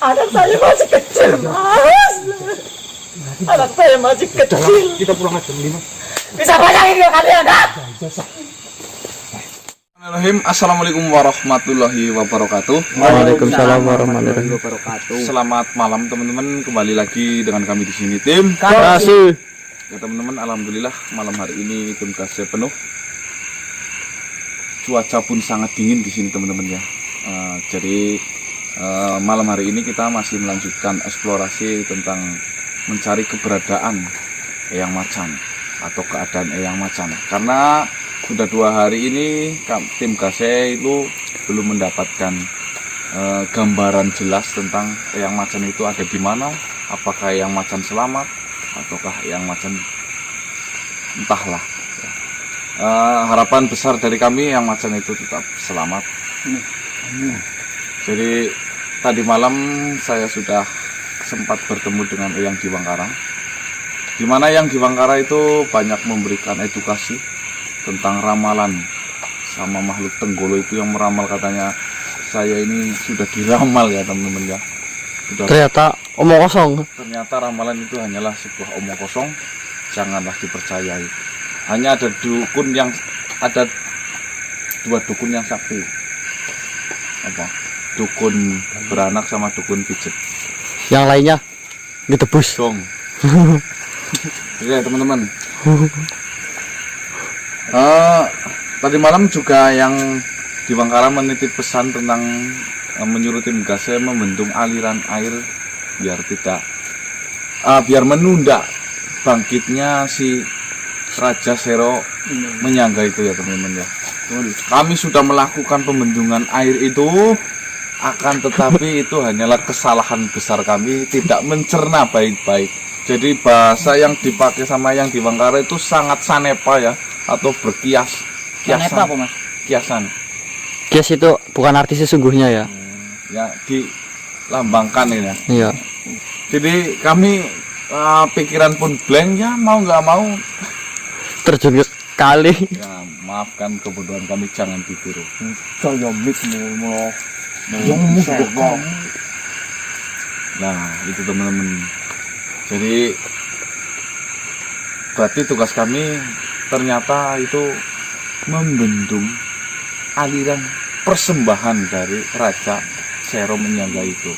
Anak saya masih kecil, Mas. Anak saya masih kecil. Kita pulang aja nih, Mas. Bisa bayangin nggak kalian, ha? Bismillahirrahmanirrahim. Assalamualaikum warahmatullahi wabarakatuh. Waalaikumsalam warahmatullahi wabarakatuh. Selamat malam teman-teman. Kembali lagi dengan kami di sini tim Kasih. Ya teman-teman, alhamdulillah malam hari ini tim kasih penuh. Cuaca pun sangat dingin di sini teman-teman ya. Jadi malam hari ini kita masih melanjutkan eksplorasi tentang mencari keberadaan eyang macan atau keadaan eyang macan. Karena sudah 2 hari ini tim KC itu belum mendapatkan gambaran jelas tentang eyang macan itu ada di mana. Apakah eyang macan selamat ataukah eyang macan entahlah. Harapan besar dari kami eyang macan itu tetap selamat. Jadi tadi malam saya sudah sempat bertemu dengan eyang Diwangkara, di mana eyang Diwangkara itu banyak memberikan edukasi tentang ramalan sama makhluk Tenggolo itu yang meramal. Katanya saya ini sudah diramal ya teman-teman ya. Ternyata omong kosong. Ternyata ramalan itu hanyalah sebuah omong kosong, janganlah dipercayai. Hanya ada dua dukun yang sakti. Apa? Dukun beranak sama dukun pijet. Yang lainnya ditebus. Dong. Oke teman-teman. Tadi malam juga yang Diwangkara menitip pesan tentang menyuruh tim gasnya membendung aliran air biar menunda bangkitnya si Raja Sero menyangga itu ya teman-teman ya. Kami sudah melakukan pembendungan air itu, akan tetapi itu hanyalah kesalahan besar kami, tidak mencerna baik-baik. Jadi bahasa yang dipakai sama yang Diwangkara itu sangat sanepa ya, atau berkias. Sanepa apa, Mas? Kiasan. Kias itu bukan arti sesungguhnya ya. Ya dilambangkan ini ya. Iya. Jadi kami pikiran pun blank ya, mau nggak mau. Terjun ke kali. Ya, maafkan kebodohan kami, jangan ditiru. Saya mix mau Nah itu teman-teman. Jadi berarti tugas kami ternyata itu membendung aliran persembahan dari Raja Sero menyangga itu.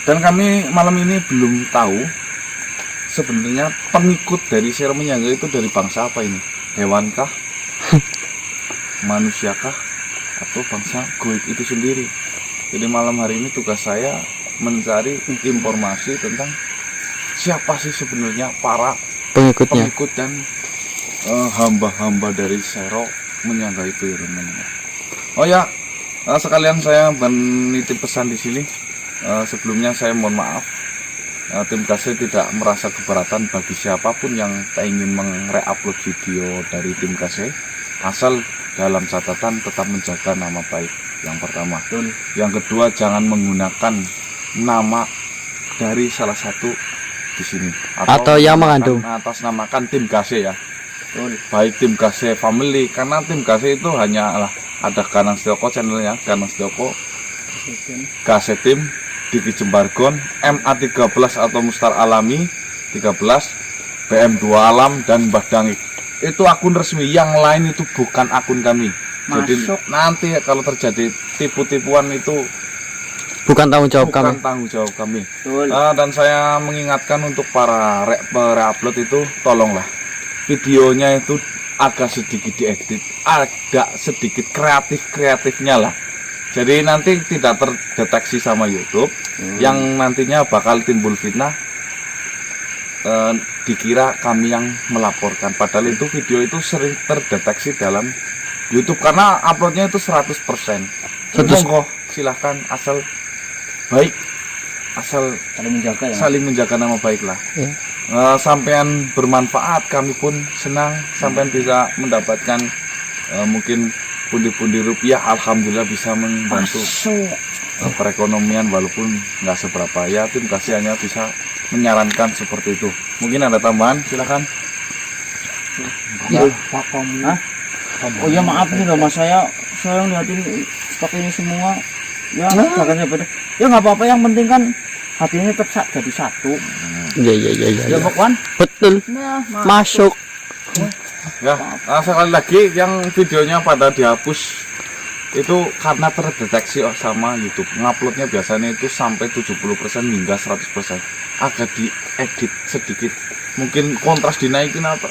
Dan kami malam ini belum tahu sebenarnya pengikut dari Sero menyangga itu dari bangsa apa ini? Hewankah? Manusiakah? Atau bangsa goib itu sendiri? Jadi malam hari ini tugas saya mencari informasi tentang siapa sih sebenarnya para pengikut dan hamba-hamba dari Sero menyangga itu ya teman-teman. Oh ya, sekalian saya menitip pesan di sini. Sebelumnya saya mohon maaf, tim KC tidak merasa keberatan bagi siapapun yang ingin meng-re-upload video dari tim KC, asal dalam catatan tetap menjaga nama baik. Yang pertama. Yang kedua, jangan menggunakan nama dari salah satu di sini Atau yang mengandung atas namakan tim KC ya. Baik tim KC family, karena tim KC itu hanyalah ada Kanang Setioko channelnya, Kanang Setioko, KC tim, Diki Jembargon, MA13 atau Mustar Alami 13, BM2 Alam dan Mbah Dangik. Itu akun resmi, yang lain itu bukan akun kami. Jadi nanti kalau terjadi tipu-tipuan itu bukan tanggung jawab kami. Bukan tanggung jawab kami. Dan saya mengingatkan untuk para re-upload itu, tolonglah videonya itu agak sedikit diedit, agak sedikit kreatifnya lah. Jadi nanti tidak terdeteksi sama YouTube, yang nantinya bakal timbul fitnah, dikira kami yang melaporkan. Padahal itu video itu sering terdeteksi dalam YouTube karena uploadnya itu 100%. Monggo silahkan, asal baik, asal saling menjaga nama baik lah. Ya. Sampean bermanfaat, kami pun senang. Sampean bisa mendapatkan mungkin pundi-pundi rupiah, alhamdulillah bisa membantu perekonomian walaupun nggak seberapa ya. Tim kasih hanya bisa menyarankan seperti itu. Mungkin ada tambahan, silakan. Ya, Oh ya maaf nih loh Mas, saya lihat ini stok ini semua Ya makanya betul. Ya nggak apa-apa, yang penting kan hatinya tetap jadi satu. Iya iya iya iya. Ya Pokwan. Betul. Nah, Masuk. Ya, sekali lagi yang videonya pada dihapus itu karena terdeteksi sama YouTube. Nguploadnya biasanya itu sampai 70% hingga 100%. Agak diedit sedikit. Mungkin kontras dinaikin atau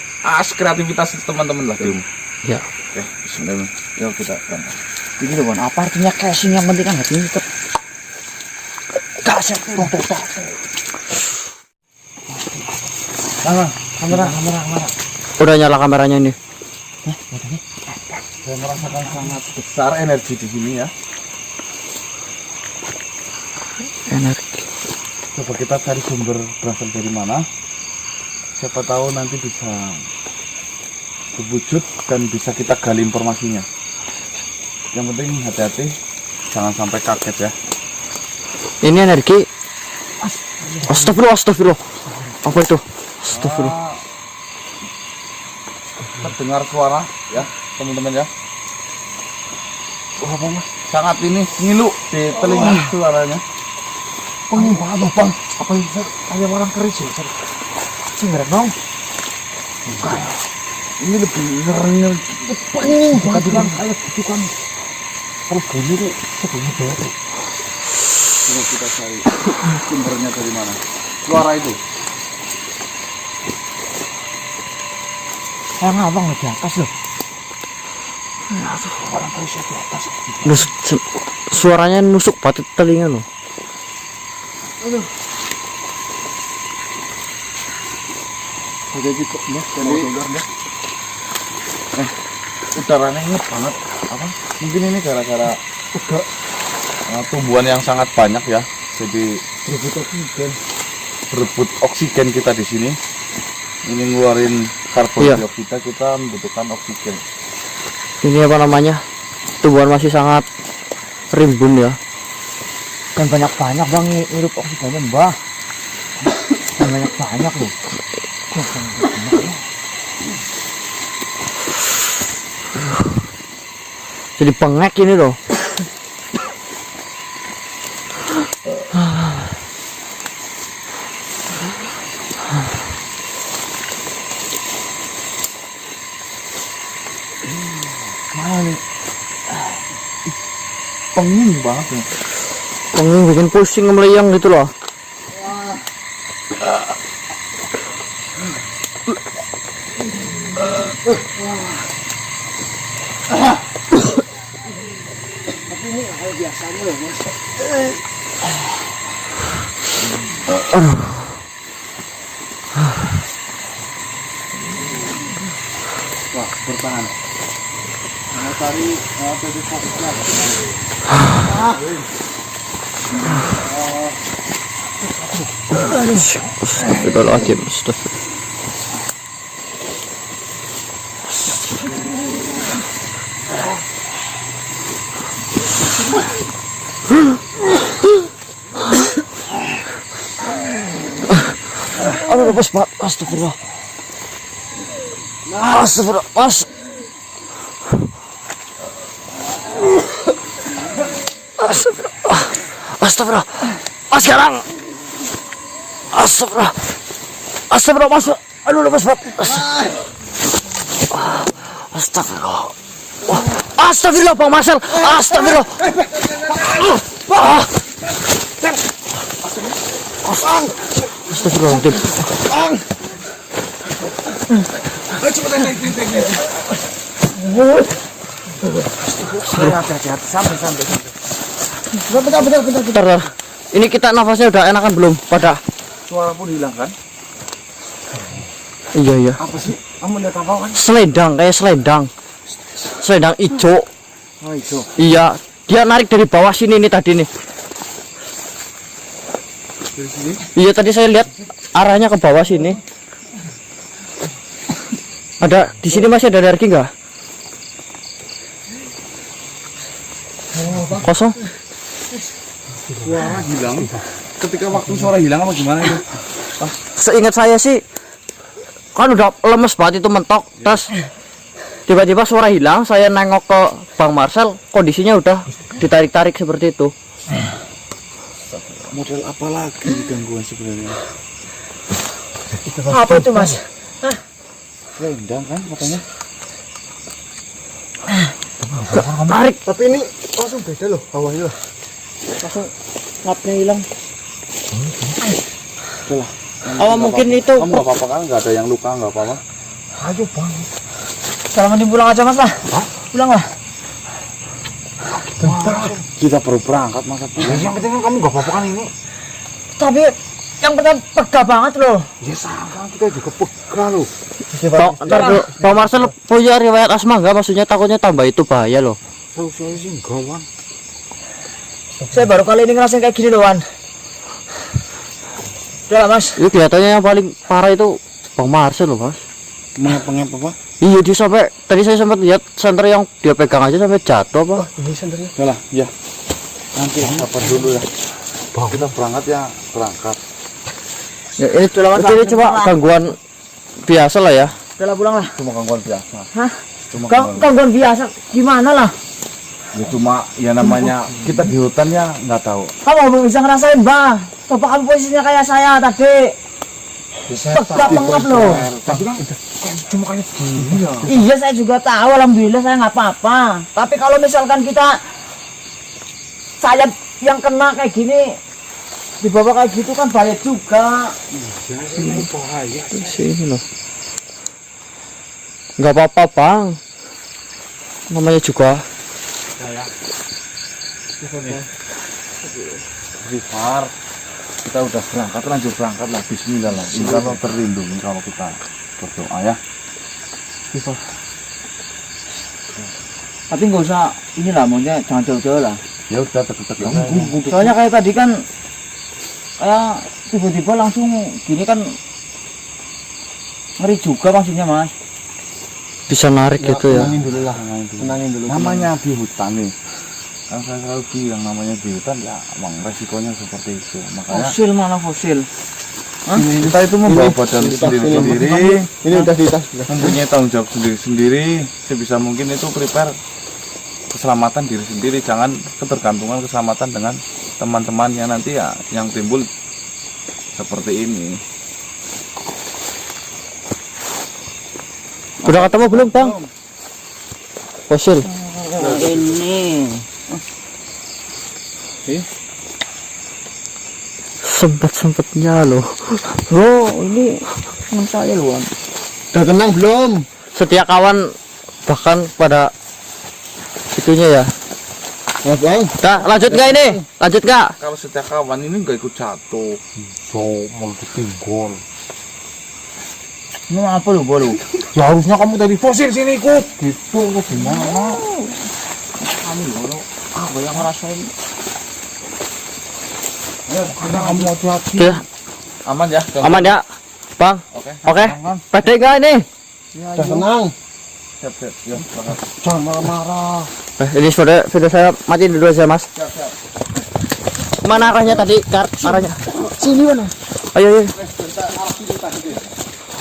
kreativitas teman-teman lah dulu. Ya. Oke, bismillah. Yuk kita kan. Ini loh, Bon. Apa artinya casing, yang penting kan hatinya tetap kasih total. Kamera. Udah nyala kameranya ini. Saya merasakan sangat besar energi di sini ya. Energi. Coba kita cari sumber berasal dari mana. Siapa tahu nanti bisa berwujud dan bisa kita gali informasinya. Yang penting hati-hati, jangan sampai kaget ya. Ini energi. Astagfirullah. Apa itu? Astagfirullah. Terdengar suara ya teman-teman ya. Wah, apa mas? Sangat ini ngilu di telinga suaranya. Apa Bang? Apa ini? Kayak orang keris ya? Cengereng dong. Bukan. Ini lebih ngeri. Bukan bilang kayak gitu kan. Kalau bunyi tuh sebelumnya banget. Coba kita cari sumbernya dari mana. Suara itu. Kayak ngabang di atas loh. Orang keris di atas. Suaranya nusuk patut telinga loh. Udah gitu ya. Udaranya inget banget. Apa? Mungkin ini gara-gara tumbuhan yang sangat banyak ya. Jadi berebut oksigen kita di sini. Ini ngeluarin karbon dioksida, kita membutuhkan oksigen. Ini apa namanya? Tumbuhan masih sangat rimbun ya. Dan banyak-banyak Bang hirup oksigennya Mbah. Dan banyak-banyak loh. Jadi pengek ini loh. Mana nih? Penging banget ya. Penging bikin pusing meleyang gitu loh. Biasanya loh Mas. Wah, bertahan. Mau cari titik fokusnya. Astagfirullahaladzim. Aduh, lepas Pak. Astagfirullah. Astagfirullah, Mas. Astagfirullah. Astagfirullah. Mas sekarang. Astagfirullah. Astagfirullah, Mas. Aduh, lepas Pak. Astagfirullah. Astagfirullah, Bang Marcel. Astagfirullah. Astagfirullahaladzim. Hati-hati, sampai. Bentar. Ini kita nafasnya udah enakan belum? Pada Suara pun hilang kan? iya. Apa sih? Kamu lihat apa kan? Selendang, kayak selendang. Selendang hijau. Oh, itu. Iya, dia narik dari bawah sini nih tadi nih. Dari sini? Iya, tadi saya lihat arahnya ke bawah sini. Ada di sini masih ada energi nggak? Kosong. Suara hilang. Ketika waktu suara hilang apa gimana itu? Seingat saya sih kan udah lemes banget itu mentok, terus tiba-tiba suara hilang. Saya nengok ke Bang Marcel, kondisinya udah ditarik-tarik seperti itu. Model apa lagi gangguan sebenarnya? Apa itu mas? Rendang kan katanya. Tarik. Tapi ini langsung beda loh hawanya loh. Langsung ngapnya hilang. Udah lah. Oh mungkin itu. Kamu nggak apa-apa kan? Nggak ada yang luka, nggak apa-apa. Ayo bang. Sekarang mending pulang aja mas lah. Pulang lah. Kita baru berangkat masa pulang. Yang penting kan kamu nggak apa-apa kan ini. Tapi yang pertama pegah banget loh. Ya sama kita juga pegah loh. Ntar dulu, Bang Marcel punya riwayat asma nggak? Maksudnya takutnya tambah itu bahaya loh. Tahu saya sih enggak Wan. Saya baru kali ini ngerasain kayak gini loh Wan. Udah lah mas. Itu kelihatannya yang paling parah itu Bang Marcel loh mas. Mengapa apa? Iya dia sampai tadi saya sempat lihat senter yang dia pegang aja sampai jatuh apa? Ini sendernya. Udah lah, ya. Nanti lah, sabar dulu ya. Bang, kita berangkat ya, berangkat. Ya, ini cuma gangguan biasa lah ya. Udah lah pulang lah. Cuma gangguan biasa. Hah? Cuma Gangguan biasa gimana lah? Ya cuma ya namanya kita di hutan ya nggak tahu. Kamu belum bisa ngerasain bah. Coba kamu posisinya kayak saya tadi. Pegah banget loh. Tapi kan cuma kayak gini ya. Iya saya juga tahu, alhamdulillah saya nggak apa-apa. Tapi kalau misalkan saya yang kena kayak gini, dibawa kayak gitu kan bahaya juga. Ya ini bahaya. Sini loh. Nggak apa-apa bang. Namanya juga. Rifar, kita udah berangkat, lanjut berangkat lah. Bismillah lah. Insya Allah terlindungi kalau kita berdoa ya. Tapi nggak usah inilah, maunya jangan jauh-jauh lah. Ya udah deket-deket. Soalnya kayak tadi kan kayak tiba-tiba langsung gini kan ngeri juga maksudnya mas. Bisa narik gitu ya. Tenangin dulu lah, tenangin dulu. Namanya di hutan nih. Kan saya selalu bilang namanya di hutan ya, emang resikonya seperti itu. Makanya Fosil mana fosil? kita itu membawa badan sendiri-sendiri. Ini udah di tas. Mempunyai tanggung jawab sendiri-sendiri. Sebisa mungkin itu prepare keselamatan diri sendiri. Jangan ketergantungan keselamatan dengan teman-teman yang nanti ya yang timbul seperti ini. Udah ketemu belum bang? Fosil. Ini. Sempet-sempetnya loh. Oh ini teman saya loh. Udah tenang belum? Setia kawan bahkan pada itunya ya. Ya bang. Nah, lanjut nggak ini? Lanjut nggak? Kalau setiap kawan ini nggak ikut jatuh. So mau ditinggol. Ini apa lu bolu? Ya harusnya kamu dari fosil sini ikut. Gitu lu gimana? Kami bolu. Apa yang ngerasain? Ya karena kamu hati-hati. Oke, Aman ya? aman ya, bang. Oke. Oke, pede nggak ini? Udah tenang. Siap-siap. Ya, berangkat. Jangan marah-marah. Ini video saya matiin dulu aja mas. Mana arahnya tadi? Arahnya. Sini mana? Ayo, ayo.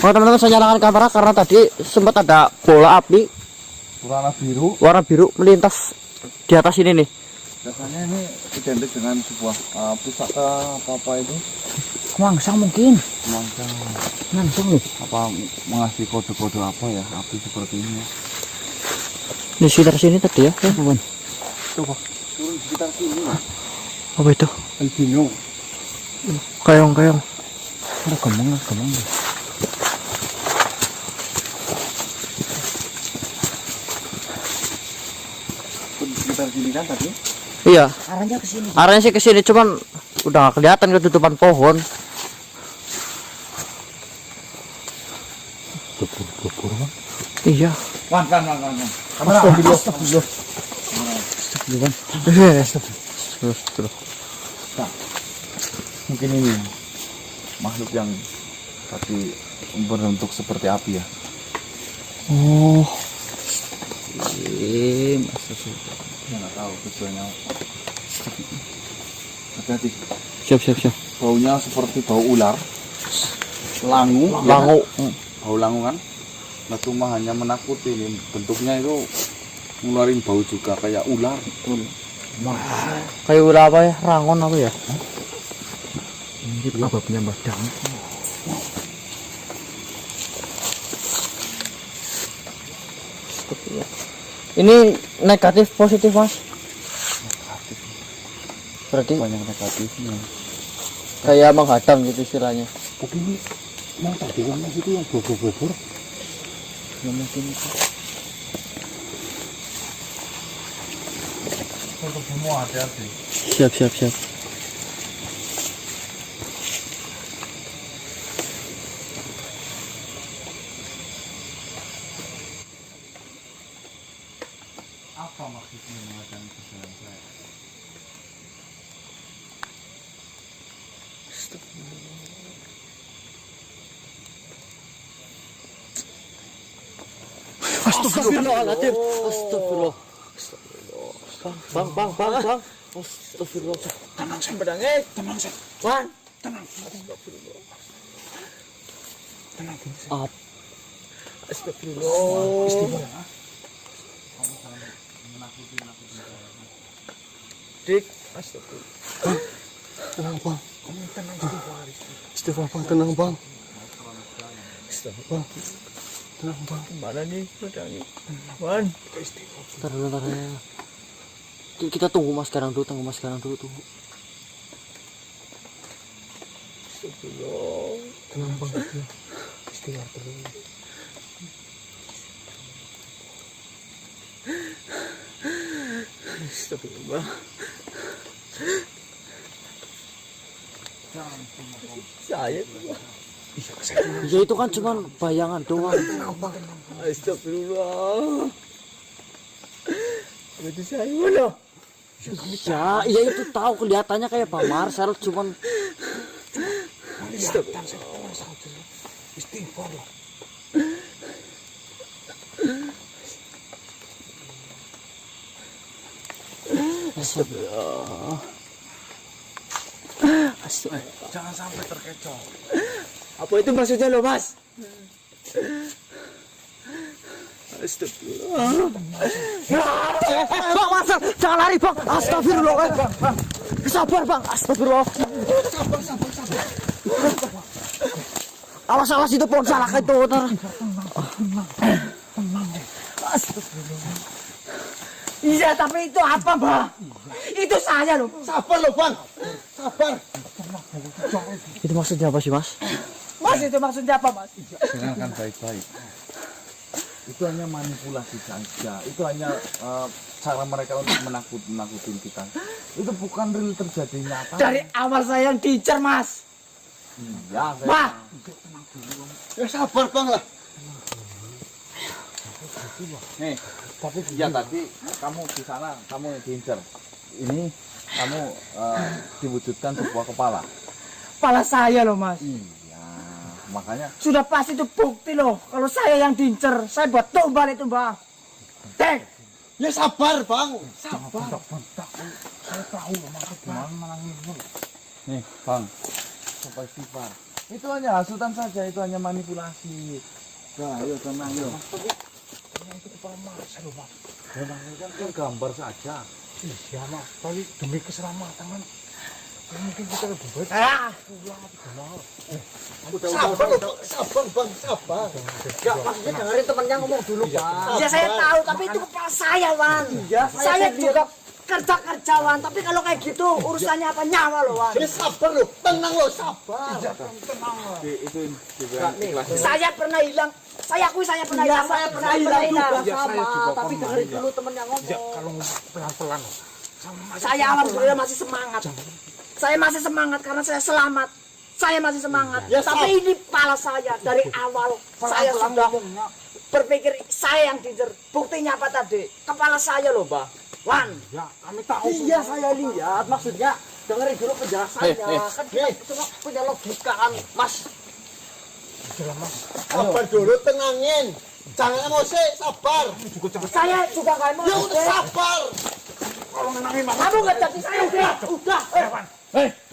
Oh teman-teman, saya nyalakan kamera karena tadi sempat ada bola api Warna biru. melintas di atas ini nih. Biasanya ini identik dengan sebuah pusaka apa itu? Mangsang mungkin. Mangsang. Mangsang nih. Apa mengasih kode-kode apa ya api seperti ini? Di sekitar sini tadi ya. Bukan. Coba turun di sekitar sini. Apa itu? Albino. Kayong. Ada gemeng. Di sekitar sini kan tadi? Iya, Arahnya ke sini. arahnya sih ke sini cuman udah nggak kelihatan ketutupan pohon. Debur bang. Iya. Wan. Kamera. Mungkin ini makhluk yang tadi berbentuk seperti api ya. Oh, Ya nggak tahu tujuannya apa. Hati-hati. siap. Baunya seperti bau ular. Langu. Langu. Bau langu kan. Nah cuma hanya menakuti ini. Bentuknya itu ngeluarin bau juga kayak ular. Betul. Kayak ulah apa ya? Rangon aku ya. Ini babnya Mbah Dam. Ini negatif positif mas? Berarti Banyak negatifnya. kayak menghadang gitu istilahnya. Tapi ini mau tadi kan itu yang bobor-bobor. Ya mungkin itu. Untuk semua hati-hati. Siap siap siap. Apa maksudnya mengadakan kesalahan saya? Astagfirullahaladzim. Astagfirullah. Bang. Astagfirullah. Tenang saya. Pedangnya. Tenang saya. Wan. Tenang. Tenang. Up. Astagfirullah. Istighfar ya. Dik. Astagfirullah. Tenang bang. Kamu tenang istighfar. Istighfar bang. Tenang bang. Istighfar. Tenang bang. Mana nih pedangnya? Wan. Istighfar. Ntar ya. Kita tunggu mas sekarang dulu, tunggu. Tenang bang. Istighfar terus. Astagfirullah. Saya ya itu kan cuma bayangan doang. Astagfirullah. Berarti saya mana? Ya, iya itu tahu kelihatannya kayak Pak Marcel cuman Istighfar lah. Astagfirullah. Jangan sampai terkecoh. Apa itu maksudnya lo, Mas? Astagfirullah. Bang Marcel, jangan lari, Bang. Astagfirullah, Bang. Sabar, Bang. Astagfirullah. Awas itu pohon salah itu. Astagfirullah. Iya, tapi itu apa, Bang? Itu saya loh. Sabar loh bang. Sabar. Itu maksudnya apa sih, Mas? Mas, itu maksudnya apa, Mas? Dengarkan baik-baik. Itu hanya manipulasi saja. Itu hanya cara mereka untuk menakutin kita. Itu bukan real terjadi nyata. Dari awal saya yang diincar, Mas. Ya, Wah, Ya sabar bang lah. nih, tapi ya tadi kamu di sana, kamu diincar. Ini kamu diwujudkan sebuah kepala. kepala saya loh, Mas. Iya, makanya Sudah pasti itu bukti loh. Kalau saya yang diincar, saya buat tumbal itu, Bang. Dek, Ya sabar bang. sabar. Saya tahu malah ngibul. Nih, Bang. Sampai istighfar. Itu hanya hasutan saja, itu hanya manipulasi. Nah, ayo tenang, yuk. Itu kepala Marcel loh mas. Tenang, kan gambar saja. Iya mas. Tapi demi keselamatan kan. Mungkin kita lebih baik. Sabar loh bang. Sabar bang. Sabar. Enggak, maksudnya dengerin temennya ngomong dulu, Pak. ya saya tahu, tapi itu kepala saya, Wan. Saya juga kerja Wan. Tapi kalau kayak gitu, urusannya apa nyawa loh, Wan. Ya sabar loh. Tenang loh. Sabar. Itu juga ikhlas. Saya pernah hilang. Saya akui saya pernah hilang. Saya pernah hilang juga Ya, saya sama, juga tapi pernah dengerin hilang. dulu temennya Ya ngomong. kalau pelan-pelan. Saya alhamdulillah masih semangat. Saya masih semangat karena saya selamat. Saya masih semangat. Ya, Tapi ini kepala saya dari awal. Saya sudah berpikir saya yang diincar. Buktinya apa tadi? Kepala saya loh, Bang. Wan. Ya kami tahu. Iya, saya lihat. Maksudnya dengerin dulu penjelasannya. Kan kita semua punya logika kan, Mas. Sabar dulu. Tenangin. Jangan emosi. Sabar. Saya juga nggak mau. Ya udah sabar. Kamu nggak jadi saya udah.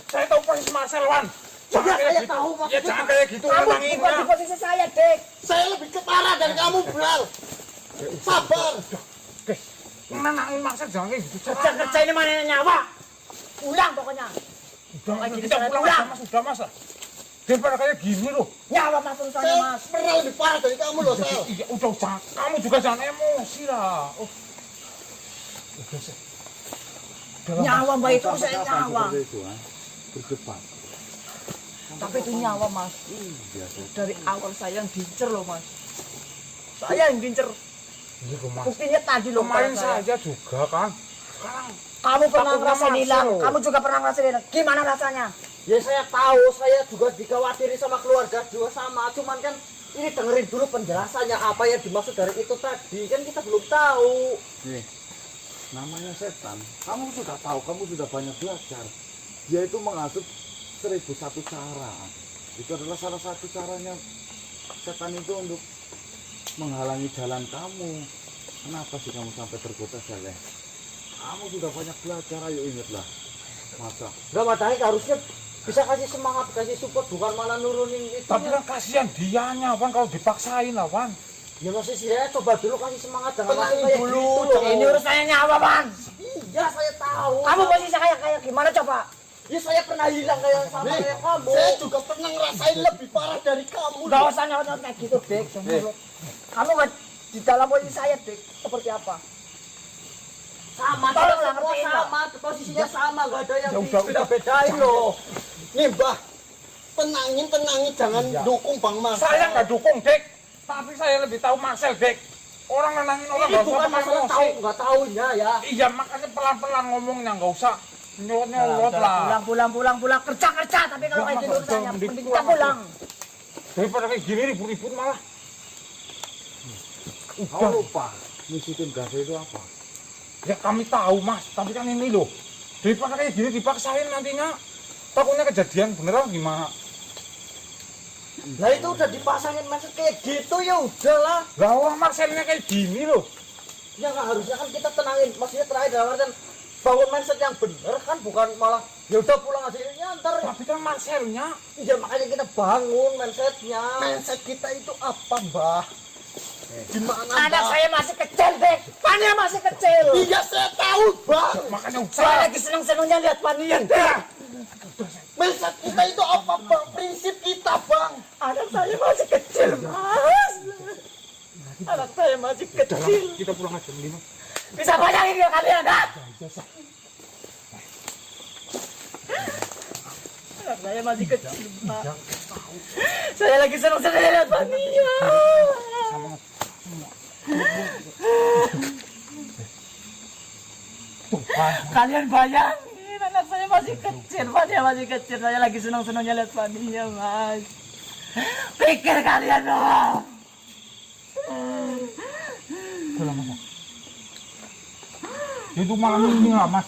Saya tahu posisi Marcel Wan. Udah saya tahu Ya maksudnya. jangan kayak gitu Kamu nenangin bukan di posisi saya, Dek. Saya lebih ketara dari kamu, Bral. Sabar. Menangin Marcel jangan kayak gitu. Kerja ini mana nyawa? Pulang pokoknya. Udah Lagi di kita sana, pulang pulang. aja, Mas, udah Mas. Daripada kayak gini loh. Nyawa mas urusannya Saya mas. pernah lebih parah dari kamu loh, Sel. Iya, udah jangan. Kamu juga jangan emosi lah. Oh. Udah sih. Nyawa mbak itu saya nyawa. Berdebat. Tapi itu nyawa mas. Dari awal saya yang diincer loh mas. Saya yang diincer. Iya loh, Mas. Buktinya tadi loh. Kemarin saya. saja juga kan. Sekarang Kamu pernah Takutnya ngerasain hilang. masuk. Kamu juga pernah ngerasain hilang. Gimana rasanya? Ya saya tahu, saya juga dikhawatiri sama keluarga juga sama. Cuman kan ini dengerin dulu penjelasannya apa yang dimaksud dari itu tadi. Kan kita belum tahu. Nih, namanya setan. Kamu sudah tahu, kamu sudah banyak belajar. Dia itu menghasut 1001 cara. Itu adalah salah satu caranya setan itu untuk menghalangi jalan kamu. Kenapa sih kamu sampai tergoda, Saleh? Kamu sudah banyak belajar, ayo ingatlah. Masa? Enggak matahari harusnya bisa kasih semangat, kasih support, bukan malah nurunin itu. tapi kan kasihan dianya, Wan, kalau dipaksain lah, Wan. Ya masih saya coba dulu kasih semangat, jangan Tenang langsung kayak dulu. gitu loh. Ini urusannya nyawa man. Iya saya tahu. Kamu posisi kayak gimana coba? Ya saya pernah hilang kayak sama kayak kamu. Saya juga pernah ngerasain lebih parah dari kamu. Gak usah nyawa kayak gitu Dek. Kamu nggak di dalam posisi saya Dek. Seperti apa? Sama, Tolong kita lah, semua ngertiin, sama, posisinya sama, gak ada yang Ya udah, beda bedain loh. Nih Mbah, tenangin, jangan dukung Bang Mas. Saya nggak dukung, Dek. Tapi saya lebih tahu Marcel, Dek. Orang nenangin orang Ini nggak bukan usah pakai masalah emosi. tahu nggak tahunya ya. Iya, makanya pelan-pelan ngomongnya, nggak usah nyolot-nyolot lah. Pulang kerja. Tapi kalau kayak gitu urusannya mending mending kita pulang. Daripada kayak gini ribut-ribut malah. Kamu lupa, misi tim gas itu apa? Ya kami tahu, Mas. Tapi kan ini loh. Daripada kayak gini dipaksain nantinya. Takutnya kejadian beneran gimana? Lah itu udah dipasangin mindset kayak gitu ya udahlah. Lah orang Marcelnya kayak gini loh. Ya nggak harusnya kan kita tenangin, maksudnya tenangin dalam artian bangun mindset yang bener kan, bukan malah ya udah pulang aja ya ntar. Tapi kan Marcelnya. Ya makanya kita bangun mindsetnya. Mindset kita itu apa Mbah? Gimana Anak saya masih kecil Dek. Pania masih kecil. Iya saya tahu Bang. Makanya Saya lagi seneng-senengnya lihat Panian Dek. Mindset kita itu apa Bang? Prinsip kita Bang. Anak saya masih kecil Mas. Anak saya masih kecil. kita pulang aja mending. Bisa bayangin ya kalian ha? Anak saya masih kecil Pak. Saya lagi seneng-senengnya lihat Pania. Kalian bayangin anak saya masih kecil, Fania masih kecil. Saya lagi senang-senangnya lihat Fania, Mas. Pikir kalian dong. Pulang Mas. Itu malam ini lah Mas.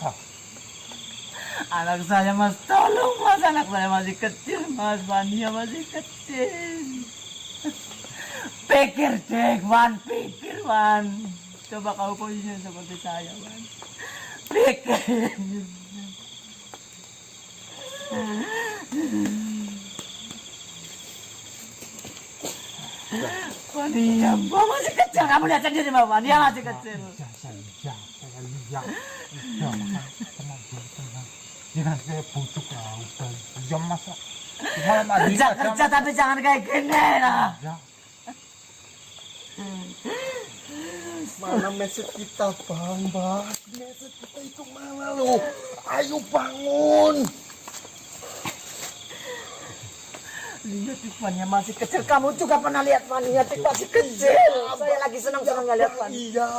Anak saya Mas, tolong Mas, anak saya masih kecil, Mas. Fania masih kecil. Pikir Dek, Wan, pikir Wan. Coba kau posisinya seperti saya, Wan. Pikir. Fania, Mbak masih kecil. Kamu lihat sendiri, Mbak. Fania masih kecil. Saya lihat. Udah, Mas. Tenang, tenang. Jangan saya butuh lah. Udah, jam Mas. Malam tadi Kerja tapi jangan kayak gini lah. Ya. Mana mindset kita Bang Mbah? Mindset kita itu mana loh? Ayo bangun. Lihat Fania masih kecil. Kamu juga pernah lihat Fania masih kecil. Saya lagi senang-senangnya lihat Fania. Iya.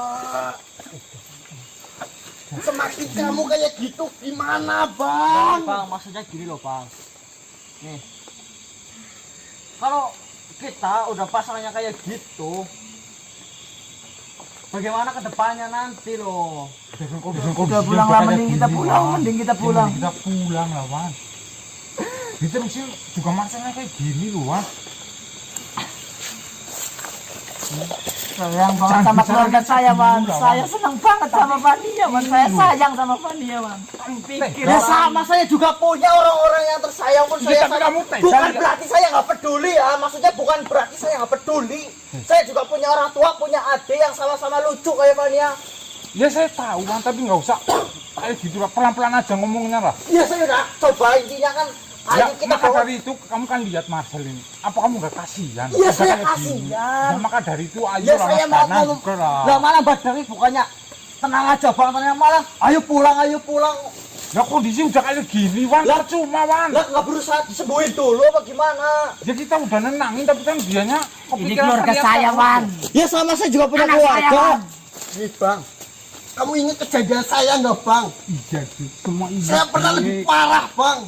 Semakin kamu kayak gitu gimana Bang? Bang, maksudnya gini loh Bang. Nih, kalau kita udah pasangannya kayak gitu, bagaimana ke depannya nanti loh? Udah pulang lah, mending kita pulang, Kita pulang lah, Wan. Diterusin juga Marcelnya kayak gini loh, Wan. Sayang banget sama keluarga saya, Wan. Saya senang banget sama Fania, Wan. Saya sayang sama Fania, Wan. Pikir Ya sama, saya juga punya orang-orang yang tersayang pun Iya, saya tapi sayang. kamu tega Bukan lihat. berarti saya nggak peduli ya, maksudnya bukan berarti saya nggak peduli. Saya juga punya orang tua, punya adik yang sama-sama lucu kayak Fania. Ya saya tahu Wan, tapi nggak usah kayak gitu lah, pelan-pelan aja ngomongnya lah. Iya saya udah coba, intinya kan ayo Ya, kita maka bawa. dari itu kamu kan lihat Marcel ini. Apa kamu nggak kasihan? Iya, Udah saya kayak gini. kasihan. Ya, maka dari itu ayo Ya lah saya Mas mau Dana ngomong. juga lah. Lah malah Mbak Dewi bukannya tenang aja Bang, ternyata malah ayo pulang, ayo pulang. Ya kondisi udah kayak gini Wan, Lah, percuma Wan. Lah nggak berusaha disembuhin dulu apa gimana? Ya kita udah nenangin tapi kan dianya Ini kepikiran keluarga ternyata. saya, Wan. Ya sama saya juga punya Anak saya, keluarga. Bang. Nih Bang, kamu ingat kejadian saya nggak Bang? Iya, Dik. Semua ingat. Saya pernah Dik. lebih parah Bang.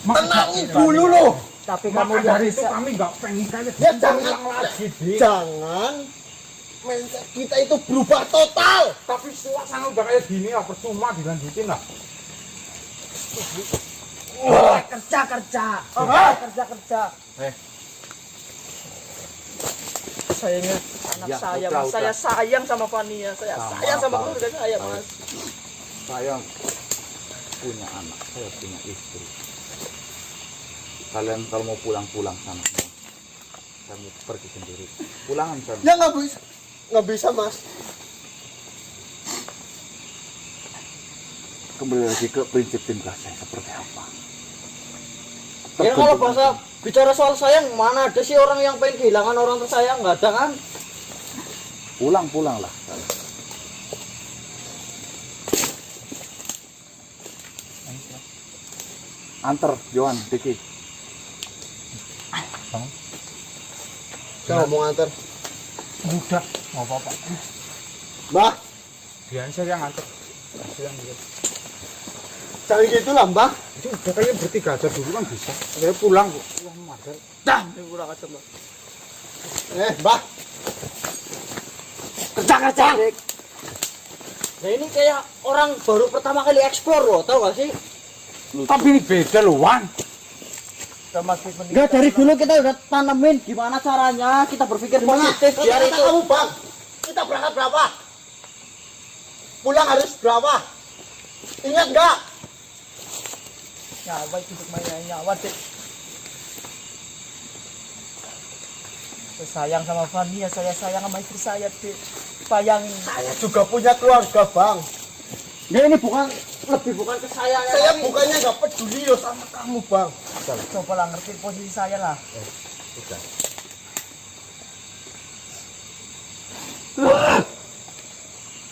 Maka Tenangin dulu loh. Tapi Maka kamu udah dari itu bisa. kami nggak pengen kayak Ya gitu jangan ulang lagi, Dik. Jangan mindset kita itu berubah total. Tapi suasana udah kayak gini lah, percuma dilanjutin lah. Kerja. Kerja. Saya ingat anak Ya, saya, udah, Mas. udah. Saya sayang sama Fania. Saya sayang sama Bang. keluarga saya, Mas. Saya punya anak, saya punya istri. Kalian kalau mau pulang sana. Kami pergi sendiri. Pulangan sana. Ya nggak bisa Mas. Kembali lagi ke prinsip tim kasih seperti apa. Ya kalau bahasa bicara soal sayang, mana ada sih orang yang pengen kehilangan orang tersayang? Nggak ada kan? Pulang lah. Antar Johan, Diki. Saya mau nganter. Udah, nggak apa-apa. Mbah, Biar saya yang nganter. Kasihan dia. jangan gitu lah Mbah. Itu udah kayak bertiga aja dulu kan bisa. Saya pulang kok. Pulang Marcel. Dah, ini kurang ajar, Mbak. Mbah. Kerja. Nah ini kayak orang baru pertama kali eksplor loh, tau gak sih? Tapi ini beda loh, Wan. Enggak, dari dulu kita udah tanemin gimana caranya kita berpikir positif biar itu. Kamu Bang, kita berangkat berapa? Pulang harus berapa? Ingat nggak? Nyawa itu mainnya nyawa, Dek. Saya sayang sama Fania, saya sayang sama istri saya, Dek. Bayangin. Saya juga punya keluarga Bang. Ya ini bukan ke saya. Saya bukannya nggak peduli loh sama kamu Bang. Coba lah ngerti posisi saya lah.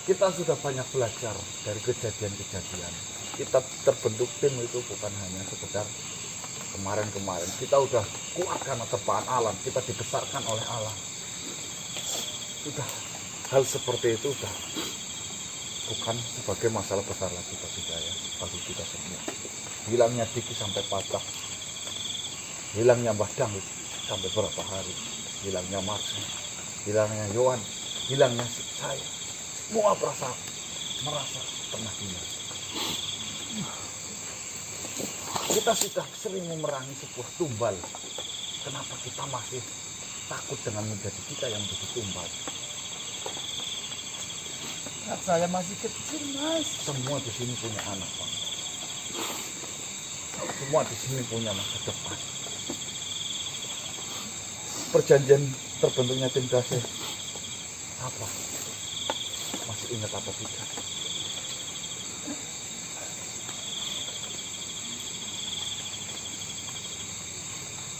Kita sudah banyak belajar dari kejadian-kejadian. Kita terbentuk tim itu bukan hanya sekedar kemarin-kemarin. Kita udah kuat karena terpaan alam. Kita dibesarkan oleh alam. Sudah hal seperti itu sudah bukan sebagai masalah besar lagi bagi saya, bagi kita semua. Hilangnya Diki sampai patah, hilangnya Mbah Dangdut sampai berapa hari, hilangnya Marcel, hilangnya Yohan, hilangnya saya. Semua merasa pernah hilang. Kita sudah sering memerangi sebuah tumbal. Kenapa kita masih takut dengan menjadi kita yang menjadi tumbal? Anak saya masih kecil, Mas. Semua di sini punya anak, Bang. Semua di sini punya masa depan. Perjanjian terbentuknya tim kasih apa? Masih ingat apa tidak?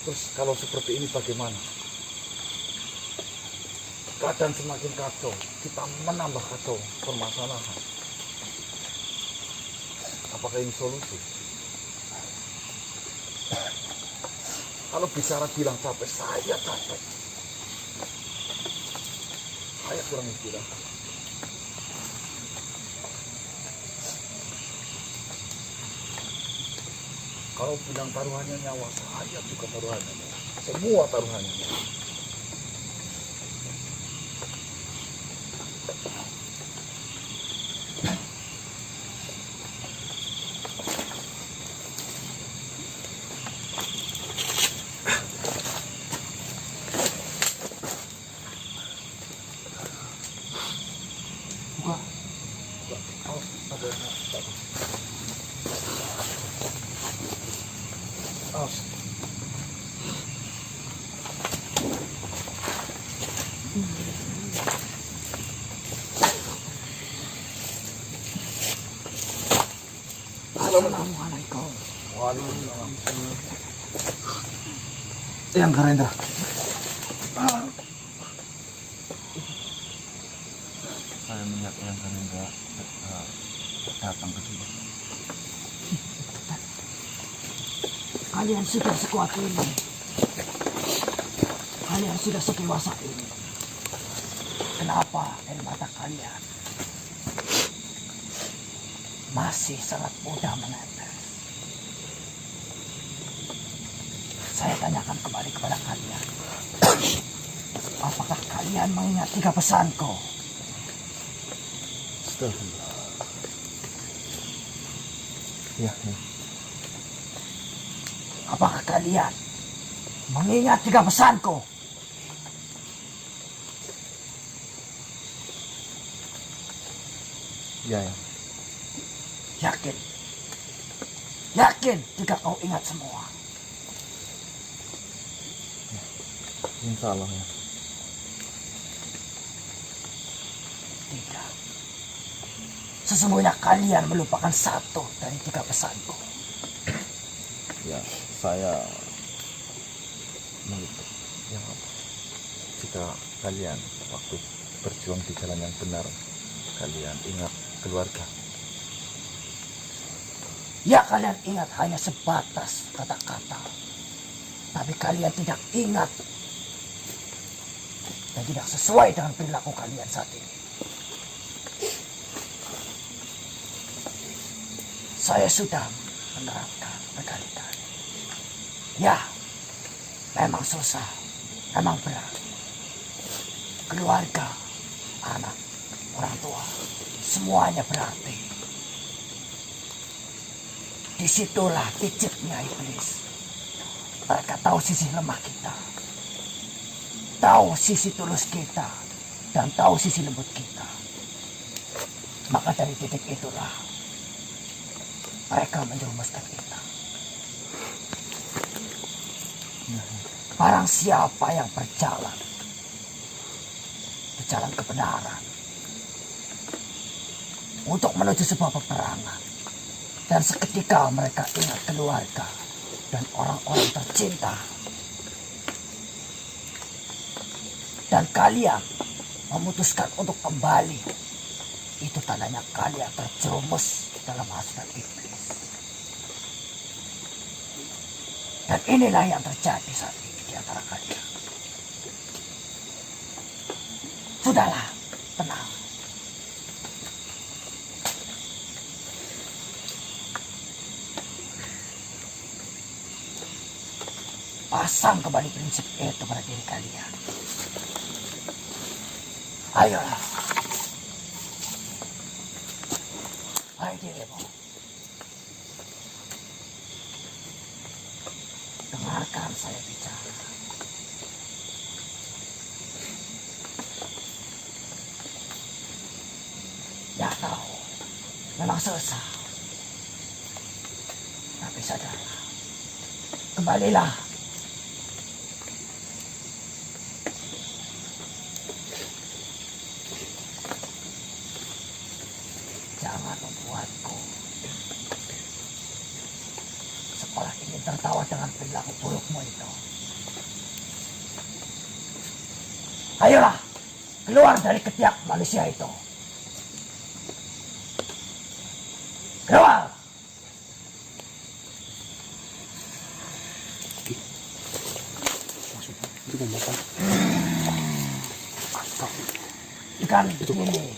Terus kalau seperti ini bagaimana? Keadaan semakin kacau, kita menambah kacau permasalahan. Apakah ini solusi? Kalau bicara bilang capek, saya capek. Saya kurang istirahat. Kalau bilang taruhannya nyawa, saya juga taruhannya nyawa. Semua taruhannya nyawa. Assalamualaikum. Yang Karendra. Saya melihat yang Karendra datang ke sini. Kalian sudah sekuat ini. Kalian sudah sedewasa ini. Kenapa air mata kalian masih sangat mudah menetes? Saya tanyakan kembali kepada kalian. Apakah kalian mengingat 3 pesanku? Ya. Apakah kalian mengingat 3 pesanku? Ya. Yakin? Yakin jika kau ingat semua? Insya Allah ya. Tidak. Sesungguhnya kalian melupakan 1 dari 3 pesanku. Ya, saya melupa. Yang apa? Jika kalian waktu berjuang di jalan yang benar, kalian ingat keluarga. Ya, kalian ingat hanya sebatas kata-kata. Tapi kalian tidak ingat dan tidak sesuai dengan perilaku kalian saat ini. Saya sudah menerangkan berkali-kali. Ya, memang susah, memang berat. Keluarga, anak, orang tua, semuanya berarti. Disitulah pijitnya iblis. Mereka tahu sisi lemah kita, tahu sisi tulus kita, dan tahu sisi lembut kita. Maka dari titik itulah mereka menjerumuskan kita. Barang siapa yang berjalan di jalan kebenaran untuk menuju sebuah peperangan, dan seketika mereka ingat keluarga dan orang-orang tercinta, dan kalian memutuskan untuk kembali, itu tandanya kalian terjerumus dalam hasrat iblis. Dan inilah yang terjadi saat ini di antara kalian. Sudahlah, tenang. Pasang kembali prinsip itu pada diri kalian. Ayolah. Ayo dirimu. Dengarkan saya bicara. Ya tahu, memang susah. Tapi sadarlah. Kembalilah. Jangan membuatku sekolah ingin tertawa dengan perilaku burukmu itu. Ayolah, keluar dari ketiak manusia itu. Keluar! Ikan ini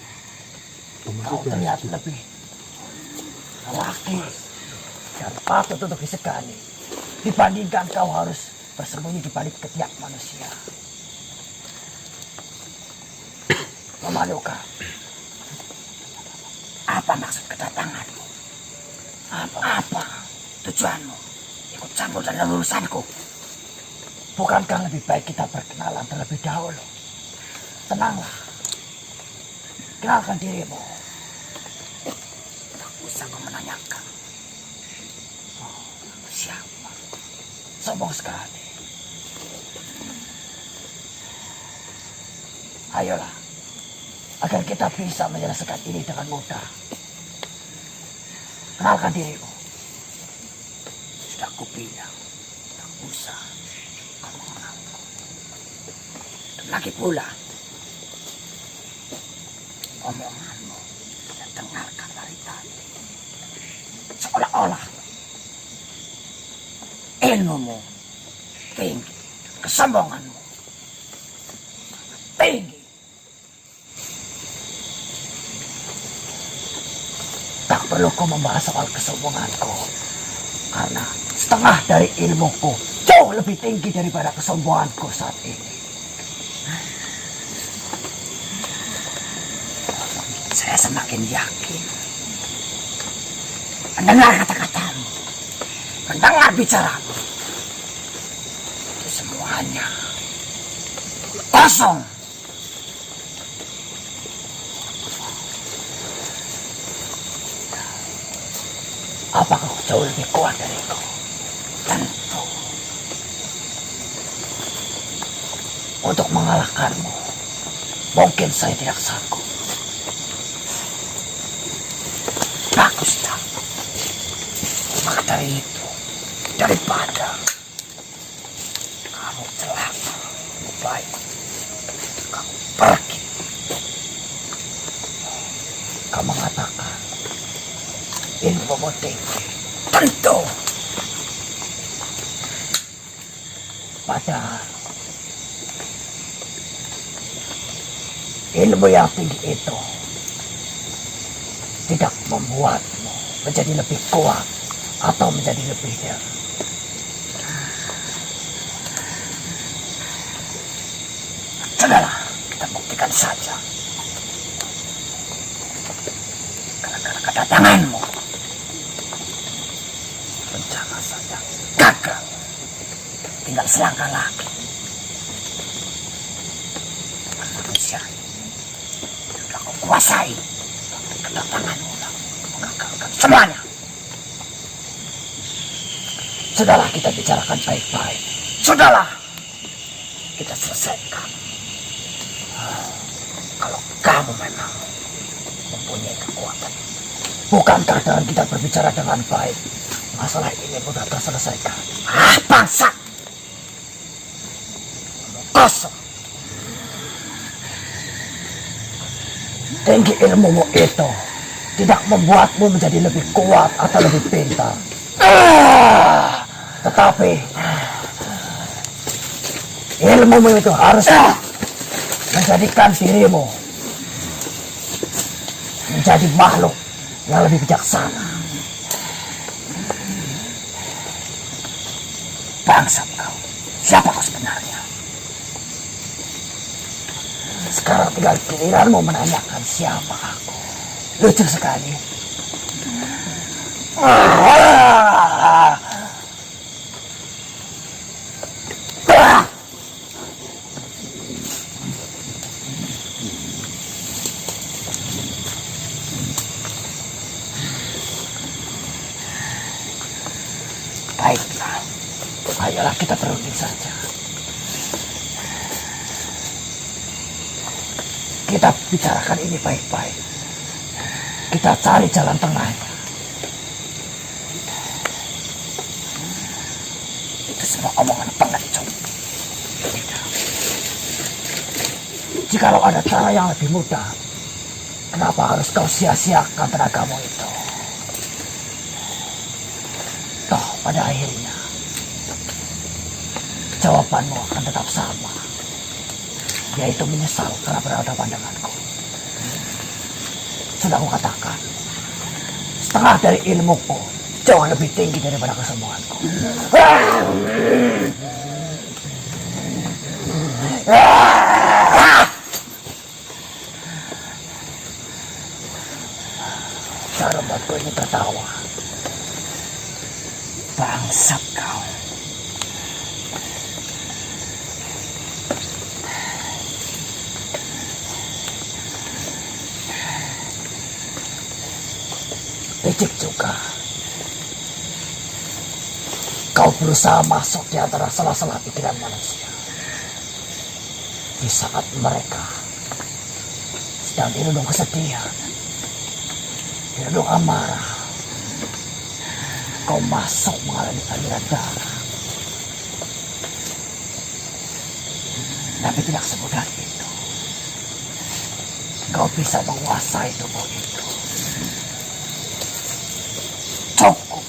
kau terlihat lebih lelaki dan patut untuk disegani dibandingkan kau harus bersembunyi di balik ketiak manusia. Memalukan. Apa maksud kedatanganmu? Apa tujuanmu? Ikut campur dalam urusanku. Bukankah lebih baik kita berkenalan terlebih dahulu? Tenanglah. Kenalkan dirimu. Tak usah kau menanyakan. Oh, siapa? Sombong sekali. Ayolah. Agar kita bisa menyelesaikan ini dengan mudah. Kenalkan dirimu. bilang, tak usah kamu mengaku. Dan lagi pula, omonganmu tidak dengarkan dari tadi. Seolah-olah ilmumu tinggi, kesombonganmu tinggi. Tak perlu kau membahas soal kesombonganku, karena setengah dari ilmuku jauh lebih tinggi daripada kesombonganku saat ini. Saya semakin yakin mendengar kata-katamu, mendengar bicaramu, itu semuanya kosong. Apakah kau jauh lebih kuat dariku? Tentu. Untuk mengalahkanmu, mungkin saya tidak sanggup. Bagus tak? Maka dari itu, daripada kamu celaka, lebih baik kamu pergi. Kamu mengatakan ilmu tinggi, tentu. Padahal ilmu yang tinggi itu tidak membuatmu menjadi lebih kuat atau menjadi lebih dewasa. Sudahlah, kita buktikan saja. Gara-gara kedatanganmu, rencana saja gagal. Tinggal selangkah lagi. Manusia sudah kau kuasai. Kedatanganmu lah mengagalkan semuanya. Sudahlah, kita bicarakan baik-baik. Sudahlah, kita selesaikan. Kalau kamu memang mempunyai kekuatan, bukankah dengan kita berbicara dengan baik, masalah ini mudah terselesaikan? Bangsa kosong. Tinggi ilmumu itu tidak membuatmu menjadi lebih kuat atau lebih pintar. Tetapi ilmumu itu harus menjadikan dirimu menjadi makhluk yang lebih bijaksana. Bangsat kau, siapa kau sebenarnya? Sekarang tinggal giliranmu menanyakan siapa aku. Lucu sekali. Baiklah, ayolah kita berunding saja. Kita bicarakan ini baik-baik. Kita cari jalan tengahnya. Itu semua omongan pengecut. Jikalau ada cara yang lebih mudah, kenapa harus kau sia-siakan tenagamu itu? Toh pada akhirnya jawabanmu akan tetap sama, yaitu menyesal karena berhadapan denganku. Sudah aku katakan, setengah dari ilmuku jauh lebih tinggi daripada kesombonganku. Cara buatku ini tertawa. Bangsat kau. Licik juga. Kau berusaha masuk di antara sela-sela pikiran manusia. Di saat mereka sedang dirundung kesedihan, dirundung amarah, kau masuk mengalami aliran darah. Tapi tidak semudah itu. Kau bisa menguasai tubuh itu. Cukup.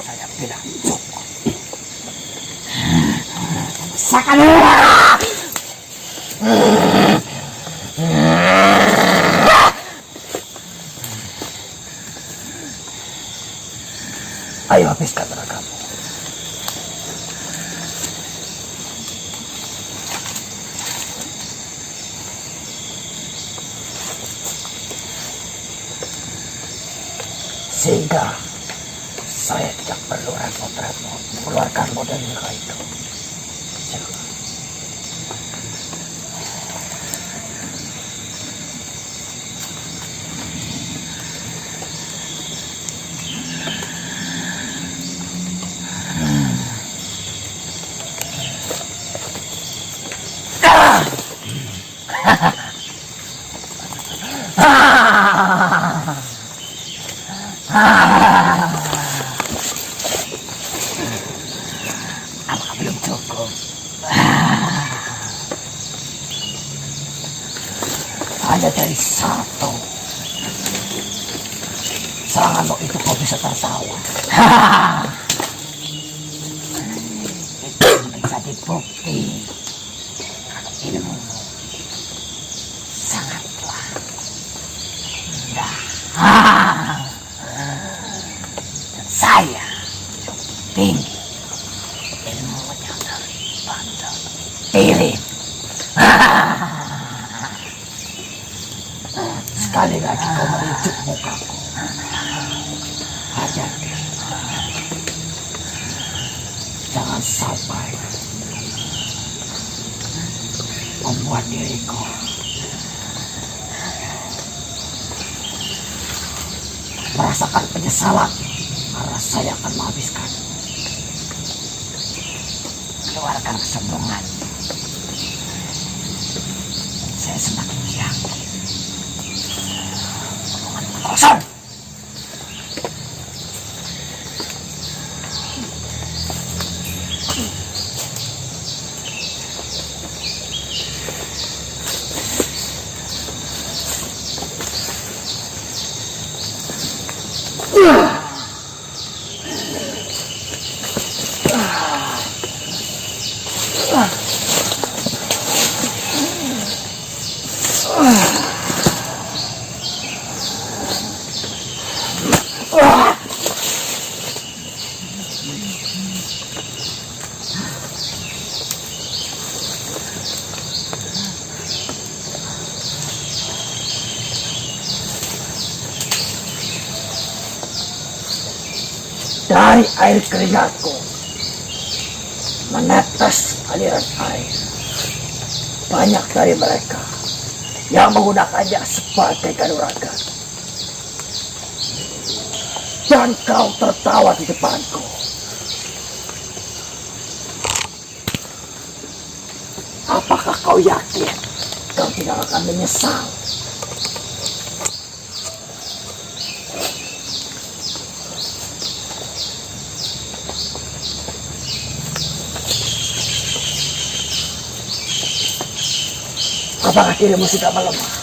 Saya bilang cukup. Sakanura! Ayo habiskan tenagamu. Sehingga saya tidak perlu repot-repot mengeluarkanmu dari luka itu. Silakan. Apakah belum cukup? Hanya dari satu seranganmu itu kau bisa tertawa. Itu menjadi bukti kalau ilmumu sangatlah indah. Dan saya cukup tinggi ilmunya daripada Tirin. Sekali lagi kau merujuk mukaku. Hati-hati. Jangan sampai membuat diriku merasakan penyesalan karena saya akan menghabiskan. Keluarkan kesombongan. Saya semakin yakin. Omongan kosong. Dari air keringatku menetes aliran air. Banyak dari mereka yang menggunakannya sebagai kanuragan. Dan kau tertawa di depanku. Apakah kau yakin kau tidak akan menyesal? Apakah dirimu sudah melemah?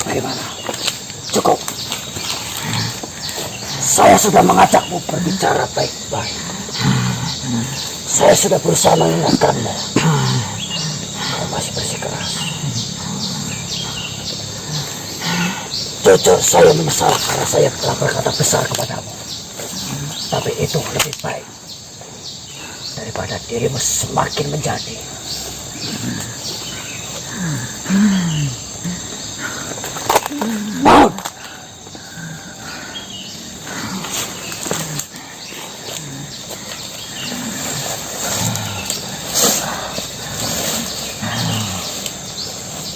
Bagaimana? Cukup. Saya sudah mengajakmu berbicara baik-baik. Saya sudah berusaha mengingatkanmu. Kau masih bersikeras. Jujur saya menyesal karena saya telah berkata besar kepadamu. Tapi itu lebih baik daripada dirimu semakin menjadi. Bangun!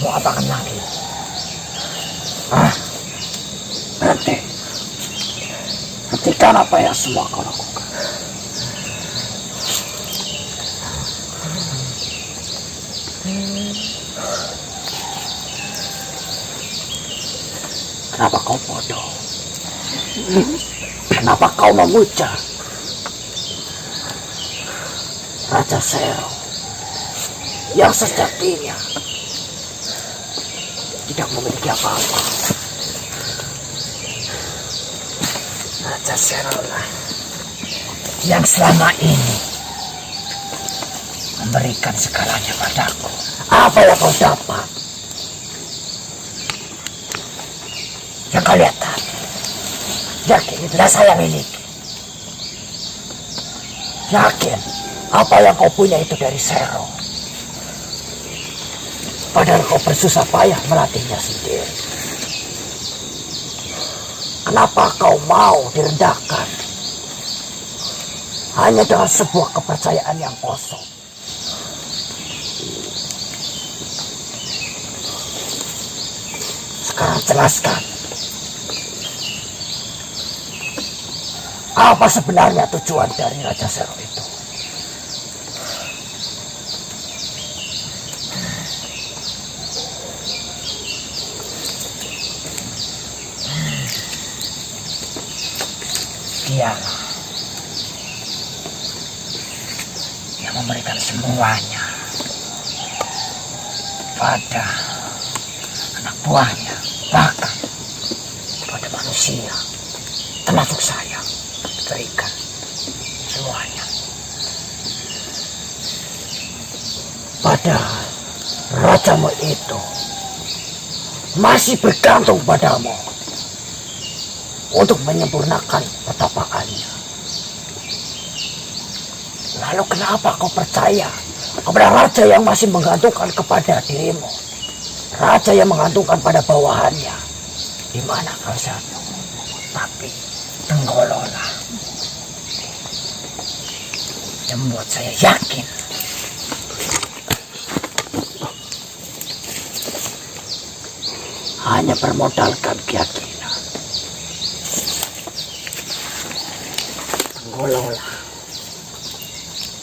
Mau apakan lagi? Berhenti. Hentikan apa yang semua kau lakukan. Kenapa kau bodoh? Kenapa kau memuja Raja Sero yang sejatinya tidak memiliki apa-apa? Raja Sero lah yang selama ini memberikan segalanya padaku. Apa yang kau dapat? Yang kau lihat tadi, yakin itulah saya miliki. Yakin apa yang kau punya itu dari Sero. Padahal kau bersusah payah melatihnya sendiri. Kenapa kau mau direndahkan hanya dengan sebuah kepercayaan yang kosong? Sekarang jelaskan, apa sebenarnya tujuan dari Raja Sero itu? Dialah yang memberikan semuanya pada anak buahnya, bahkan pada manusia, termasuk saya. Berikan semuanya. Padahal rajamu itu masih bergantung padamu untuk menyempurnakan petapaannya. Lalu kenapa kau percaya kepada raja yang masih menggantungkan kepada dirimu? Raja yang menggantungkan pada bawahannya. Di mana kau satu? Tapi Tenggololah yang membuat saya yakin hanya bermodalkan keyakinan. Tenggololah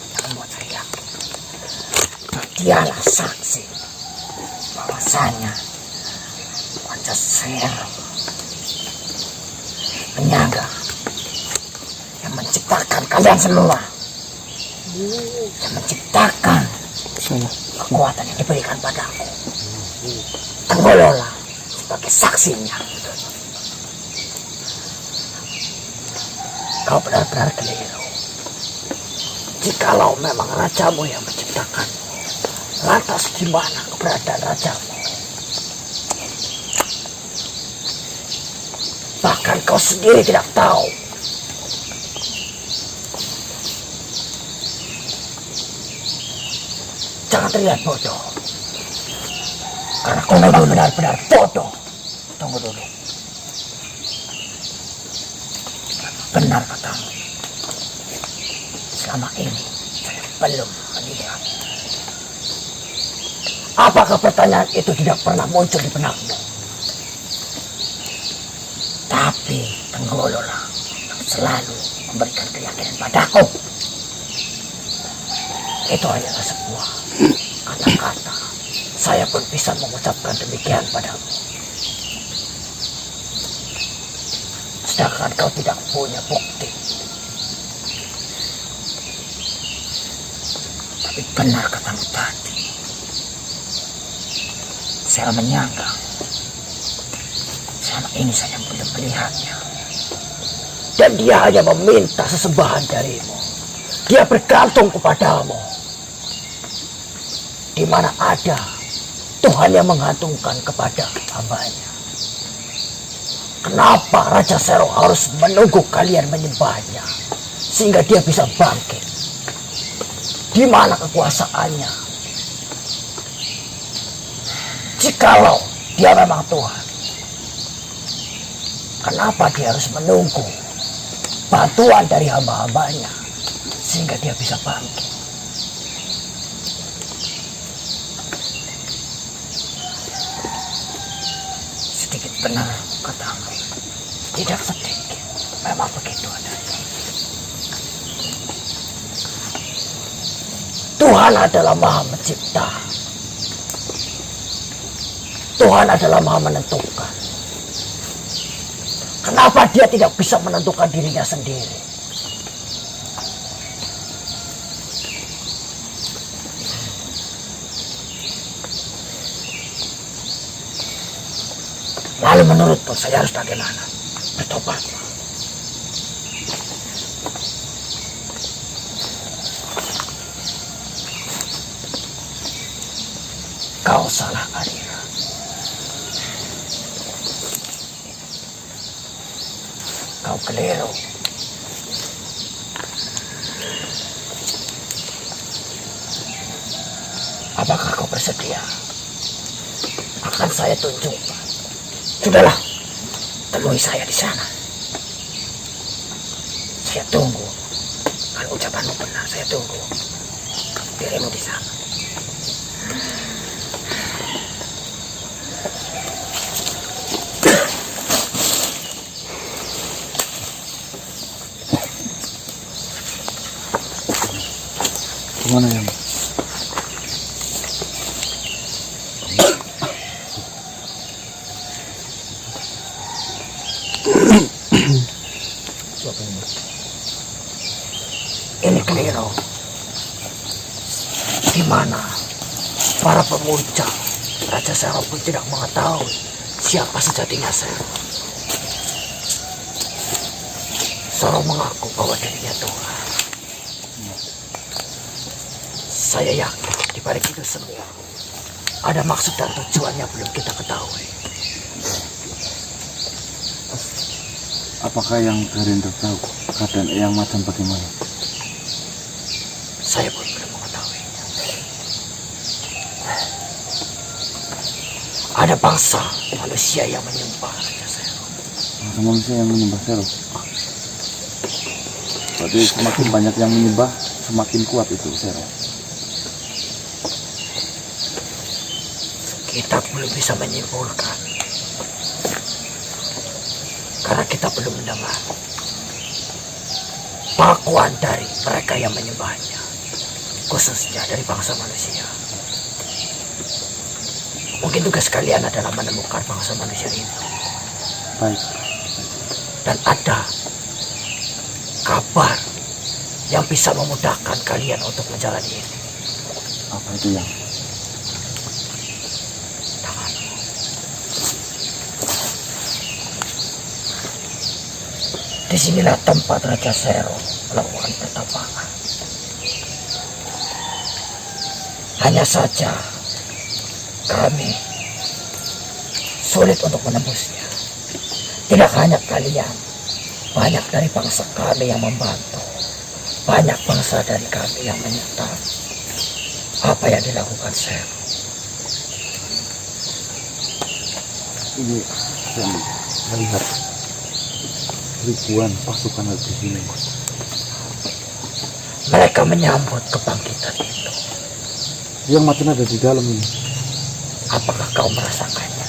yang membuat saya yakin dialah saksi bahwasanya Raja Sero penyaga yang menciptakan kalian semua, yang menciptakan kekuatan yang diberikan padaku. Tenggololah sebagai saksinya. Kau benar-benar keliru. Jikalau memang rajamu yang menciptakan, lantas di mana keberadaan rajamu? Bahkan kau sendiri tidak tahu. Jangan terlihat bodoh, karena kau memang benar-benar bodoh. Tunggu dulu. Benar katamu. Selama ini saya belum melihat. Apakah pertanyaan itu tidak pernah muncul di benakmu? Tapi Tenggololah yang selalu memberikan keyakinan padaku. Itu hanyalah sebuah kata-kata. Saya pun bisa mengucapkan demikian padamu. Sedangkan kau tidak punya bukti. Tapi benar katamu tadi. Saya menyangka selama ini saya belum melihatnya. Dan dia hanya meminta sesembahan darimu. Dia bergantung kepadamu. Di mana ada Tuhan yang menggantungkan kepada hambanya. Kenapa Raja Sero harus menunggu kalian menyembahnya sehingga dia bisa bangkit? Di mana kekuasaannya? Jikalau dia memang Tuhan, kenapa dia harus menunggu bantuan dari hamba-hambanya sehingga dia bisa bangkit? Sedikit benar katamu, tidak sedikit, memang begitu adanya. Tuhan adalah Maha Mencipta. Tuhan adalah Maha Menentukan. Kenapa dia tidak bisa menentukan dirinya sendiri? Lalu menurutmu saya harus bagaimana? Bertobat. Kau salah, Arya. Kau keliru. Apakah kau bersedia? Akan saya tunjukkan. Sudahlah, temui saya di sana. Saya tunggu. Kalau ucapanmu benar, saya tunggu dirimu di sana. Gimana ya? Ini keliru. Di mana para pemuja Raja Sero pun tidak mengetahui siapa sejatinya Sero. Sero mengaku bahwa dirinya Tuhan. Saya yakin di balik itu semua ada maksud dan tujuannya belum kita ketahui. Apakah yang Garendra tahu keadaan yang macam bagaimana? Saya pun belum mengetahuinya. Ada bangsa manusia yang menyembah Raja Sero. Bangsa manusia yang menyembah Sero. Berarti semakin banyak yang menyembah, semakin kuat itu Sero. Kita belum bisa menyimpulkan karena kita belum mendengar pengakuan dari mereka yang menyembahnya, khususnya dari bangsa manusia. Mungkin tugas kalian adalah menemukan bangsa manusia itu. Baik. Dan ada kabar yang bisa memudahkan kalian untuk menjalani ini. Apa itu yang? Disinilah tempat Raja Sero melakukan pertapangan. Hanya saja kami sulit untuk menembusnya. Tidak hanya kalian, banyak dari bangsa kami yang membantu. Banyak bangsa dari kami yang menyertai apa yang dilakukan Sero. Ini yang melihat ribuan pasukan di sini. Mereka menyambut kebangkitan itu. Yang makin ada di dalam ini. Apakah kau merasakannya?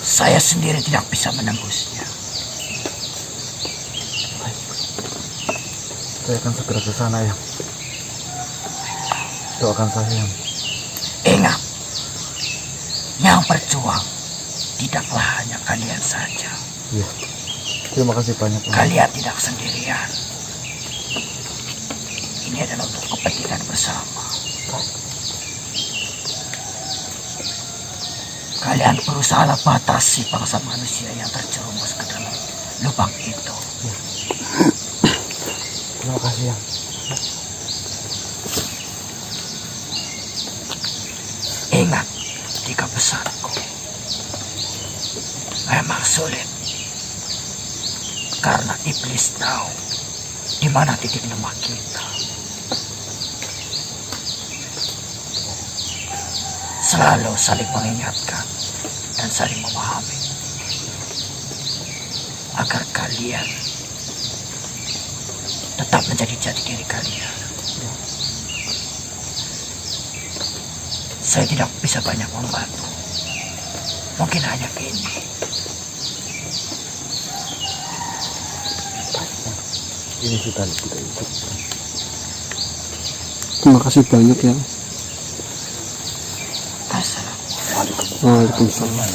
Saya sendiri tidak bisa menembusnya. Saya akan segera ke sana ya. Doakan saya yang. Ingat, yang berjuang tidaklah hanya kalian saja. Iya. Terima kasih banyak. Kalian tidak sendirian. Ini adalah untuk kepentingan bersama. Kalian berusaha batasi bangsa manusia yang terjerumus ke dalam lubang itu. Terima kasih ya. Ingat, tiga pesanku. Memang sulit. Karena iblis tahu di mana titik lemah kita. selalu saling mengingatkan dan saling memahami agar kalian tetap menjadi jati diri kalian. Saya tidak bisa banyak membantu, mungkin hanya ini. Ini sudah kita ikut. Terima kasih banyak ya. Assalamualaikum. Waalaikumsalam.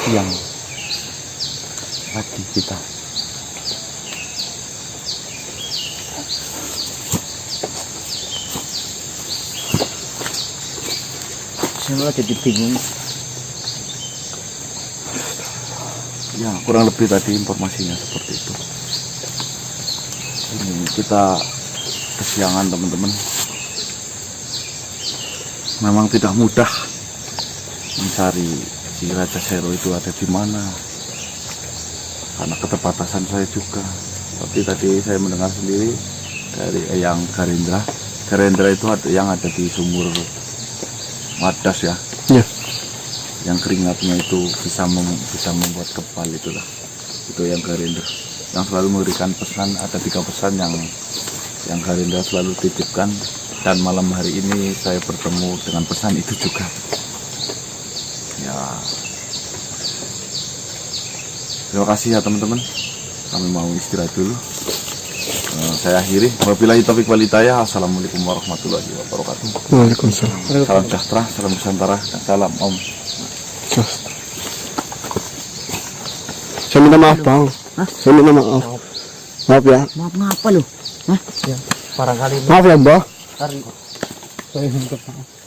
Yang tadi kita Saya jadi bingung. Ya, kurang lebih tadi informasinya seperti itu. Ini kita kesiangan teman-teman. Memang tidak mudah mencari si Raja Sero itu ada di mana, karena keterbatasan saya juga. Tapi tadi saya mendengar sendiri dari Eyang Garindra. Garindra itu ada yang ada di sumur Wadas ya. Ya. Yang keringatnya itu bisa membuat kebal itulah. Itu yang Garindra. Yang selalu memberikan pesan, ada 3 pesan yang Garindra selalu titipkan, dan malam hari ini saya bertemu dengan pesan itu juga. Ya, terima kasih ya teman-teman. Kami mau istirahat dulu. Saya akhiri. Wabillahi taufiq wal hidayah. Assalamualaikum warahmatullahi wabarakatuh. Waalaikumsalam. Salam sejahtera, salam Nusantara, dan salam Om. Saya minta maaf bang. Saya minta maaf. Maaf ya. Maaf ngapa lu? barangkali Maaf ya mbak. ntar Saya minta maaf.